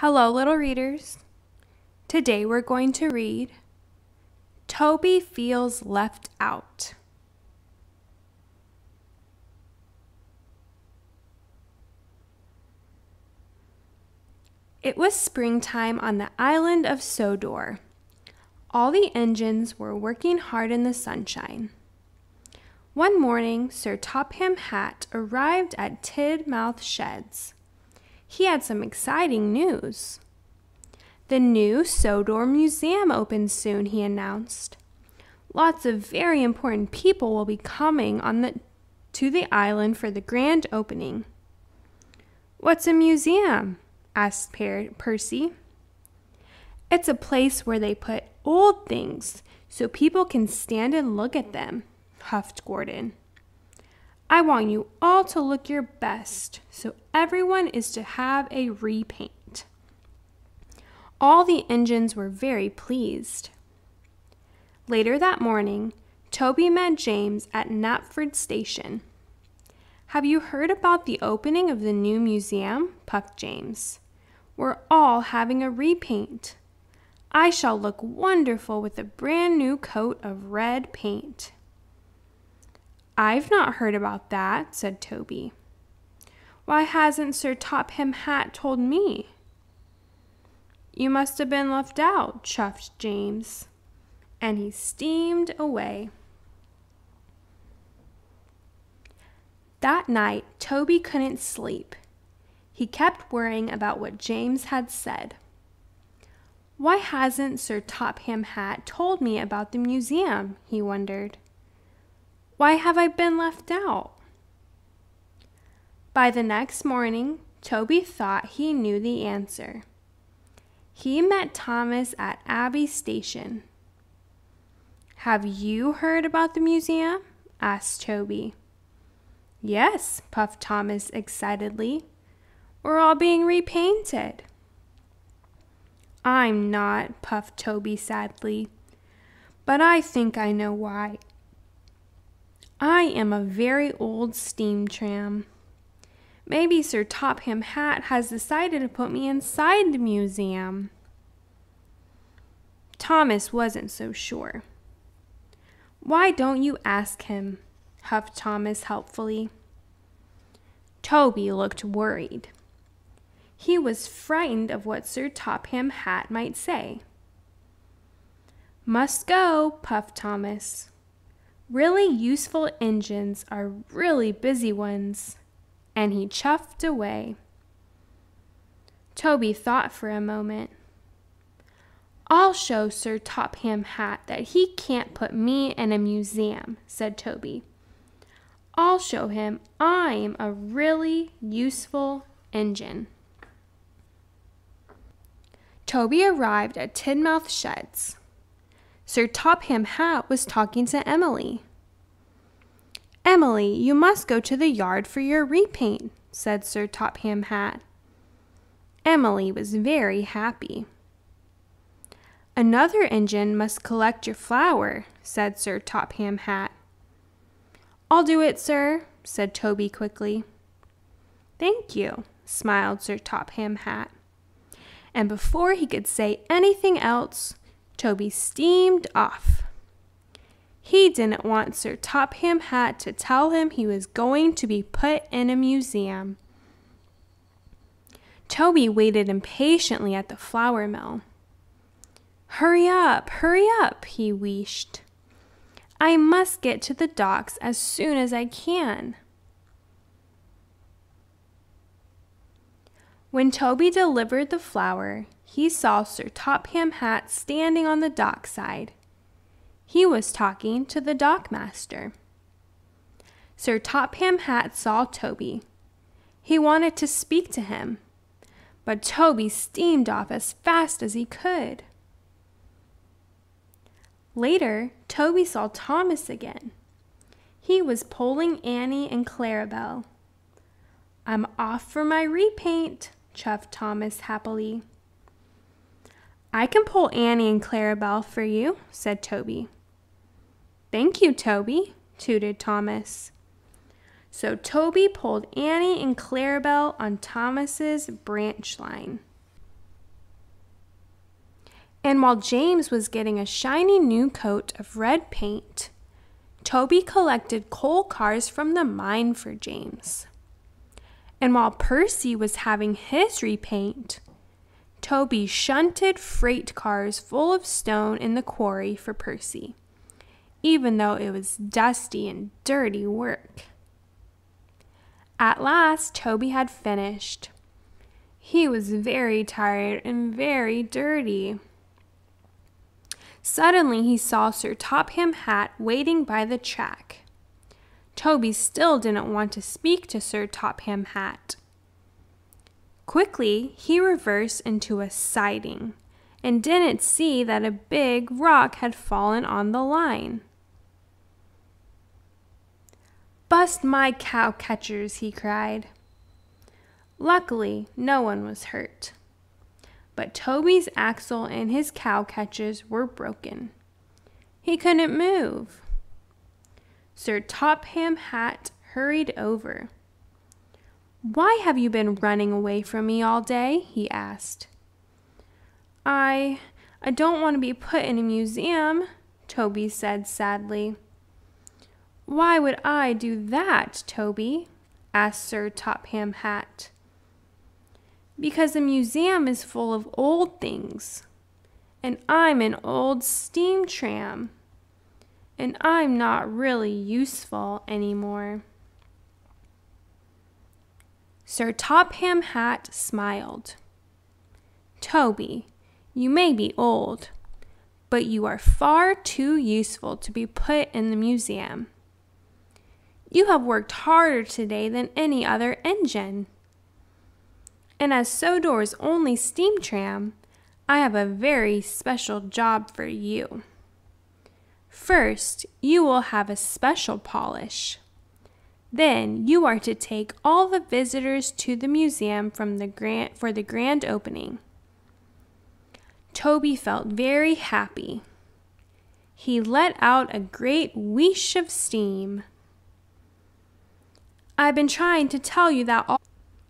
Hello, little readers. Today we're going to read Toby Feels Left Out. It was springtime on the island of Sodor. All the engines were working hard in the sunshine. One morning, Sir Topham Hatt arrived at Tidmouth Sheds. He had some exciting news. The new Sodor Museum opens soon, he announced. Lots of very important people will be coming to the island for the grand opening. "What's a museum?" asked Percy. "It's a place where they put old things so people can stand and look at them," huffed Gordon. "I want you all to look your best, so everyone is to have a repaint." All the engines were very pleased. Later that morning, Toby met James at Knapford Station. "Have you heard about the opening of the new museum?" puffed James. "We're all having a repaint. I shall look wonderful with a brand new coat of red paint." "I've not heard about that," said Toby. "Why hasn't Sir Topham Hatt told me?" "You must have been left out," chuffed James, and he steamed away. That night, Toby couldn't sleep. He kept worrying about what James had said. "Why hasn't Sir Topham Hatt told me about the museum?" he wondered. "Why have I been left out?" By the next morning, Toby thought he knew the answer. He met Thomas at Abbey Station. "Have you heard about the museum?" asked Toby. "Yes," puffed Thomas excitedly. "We're all being repainted." "I'm not," puffed Toby sadly. "But I think I know why. I am a very old steam tram. Maybe Sir Topham Hatt has decided to put me inside the museum." Thomas wasn't so sure. "Why don't you ask him?" huffed Thomas helpfully. Toby looked worried. He was frightened of what Sir Topham Hatt might say. "Must go," puffed Thomas. "Really useful engines are really busy ones," and he chuffed away. Toby thought for a moment. "I'll show Sir Topham Hatt that he can't put me in a museum," said Toby. "I'll show him I'm a really useful engine." Toby arrived at Tidmouth Sheds. Sir Topham Hatt was talking to Emily. "Emily, you must go to the yard for your repaint," said Sir Topham Hatt. Emily was very happy. "Another engine must collect your flour," said Sir Topham Hatt. "I'll do it, sir," said Toby quickly. "Thank you," smiled Sir Topham Hatt. And before he could say anything else, Toby steamed off. He didn't want Sir Topham Hatt to tell him he was going to be put in a museum. Toby waited impatiently at the flour mill. Hurry up, he wheezed. "I must get to the docks as soon as I can." When Toby delivered the flour, he saw Sir Topham Hatt standing on the dockside. He was talking to the dockmaster. Sir Topham Hatt saw Toby. He wanted to speak to him, but Toby steamed off as fast as he could. Later, Toby saw Thomas again. He was pulling Annie and Clarabelle. "I'm off for my repaint," chuffed Thomas happily. "I can pull Annie and Clarabelle for you," said Toby. "Thank you, Toby," tooted Thomas. So Toby pulled Annie and Clarabelle on Thomas's branch line. And while James was getting a shiny new coat of red paint, Toby collected coal cars from the mine for James. And while Percy was having his repaint, Toby shunted freight cars full of stone in the quarry for Percy, even though it was dusty and dirty work. At last, Toby had finished. He was very tired and very dirty. Suddenly, he saw Sir Topham Hatt waiting by the track. Toby still didn't want to speak to Sir Topham Hatt. Quickly, he reversed into a siding and didn't see that a big rock had fallen on the line. "Bust my cow catchers," he cried. Luckily, no one was hurt. But Toby's axle and his cow catchers were broken. He couldn't move. Sir Topham Hatt hurried over. "Why have you been running away from me all day?" he asked. I don't want to be put in a museum," Toby said sadly. "Why would I do that, Toby?" asked Sir Topham Hatt. "Because a museum is full of old things, and I'm an old steam tram, and I'm not really useful anymore." Sir Topham Hatt smiled. "Toby, you may be old, but you are far too useful to be put in the museum. You have worked harder today than any other engine. And as Sodor's only steam tram, I have a very special job for you. First, you will have a special polish. Then you are to take all the visitors to the museum for the grand opening." Toby felt very happy. He let out a great whoosh of steam. "I've been trying to tell you that all."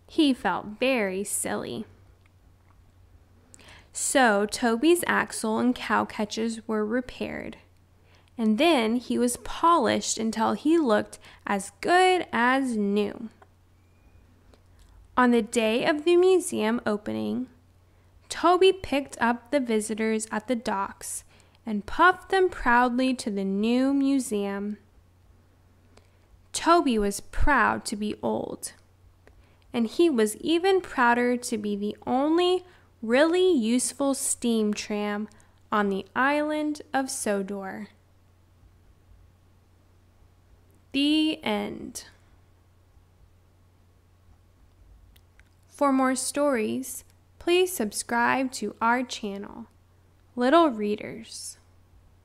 He felt very silly. So Toby's axle and cow catchers were repaired, and then he was polished until he looked as good as new. On the day of the museum opening, Toby picked up the visitors at the docks and puffed them proudly to the new museum. Toby was proud to be old, and he was even prouder to be the only really useful steam tram on the island of Sodor. The end. For more stories, please subscribe to our channel, Little Readers.